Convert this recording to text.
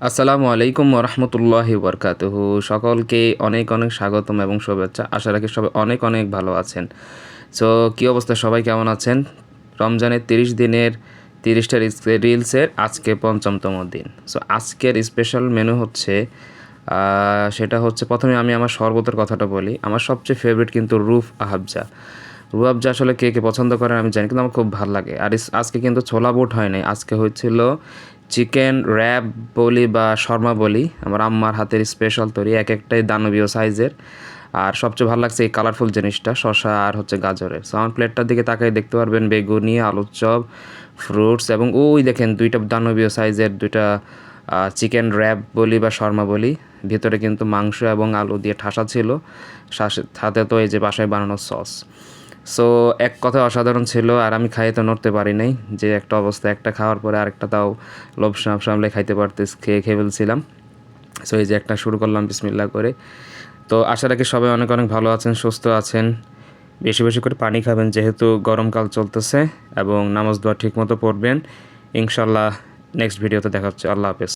আসসালামু আলাইকুম ওরহমতুল্লাহি বরকাতুহু। সকলকে অনেক অনেক স্বাগতম এবং শুভেচ্ছা। আশা রাখি সবাই অনেক অনেক ভালো আছেন। সো কী অবস্থা, সবাই কেমন আছেন? রমজানের 30 দিনের 30টা রিলসের আজকে ৫মতম দিন। সো আজকের স্পেশাল মেনু হচ্ছে সেটা হচ্ছে, প্রথমে আমি আমার শরবতের কথাটা বলি। আমার সবচেয়ে ফেভারিট কিন্তু রুফ আহাবজা। রুয়াবজা আসলে কে কে পছন্দ করেন আমি জানি, কিন্তু আমার খুব ভালো লাগে। আর আজকে কিন্তু ছোলা বুট হয় নাই, আজকে হয়েছিল চিকেন র্যাব বলি বা শর্মা বলি, আমার আম্মার হাতের স্পেশাল তৈরি, এক একটাই দানবীয় সাইজের। আর সবচেয়ে ভালো লাগছে এই কালারফুল জিনিসটা, শসা আর হচ্ছে গাজরের। সো আমার প্লেটটার দিকে তাকাই দেখতে পারবেন বেগুনি, আলুর চপ, ফ্রুটস, এবং ওই দেখেন দুইটা দানবীয় সাইজের দুইটা চিকেন র্যাব বলি বা শর্মা বলি। ভিতরে কিন্তু মাংস এবং আলু দিয়ে ঠাসা ছিল, সাথে তো এই যে বাসায় বানানো সস। সো এক কথায় অসাধারণ ছিল, আর আমি খাইয়ে তো নড়তে পারি নাই, যে একটা অবস্থা, একটা খাওয়ার পরে আরেকটা তাও লোভ সামলে খাইতে পারতে খেয়ে ফেলছিলাম। সো এই যে একটা শুরু করলাম বিসমিল্লাহ করে। তো আশা রাখি সবাই অনেক অনেক ভালো আছেন, সুস্থ আছেন। বেশি বেশি করে পানি খাবেন যেহেতু গরমকাল চলতেছে, এবং নামাজ দোয়া ঠিক মতো পড়বেন। ইনশাল্লাহ নেক্সট ভিডিওতে দেখা হচ্ছে। আল্লাহ হাফেজ।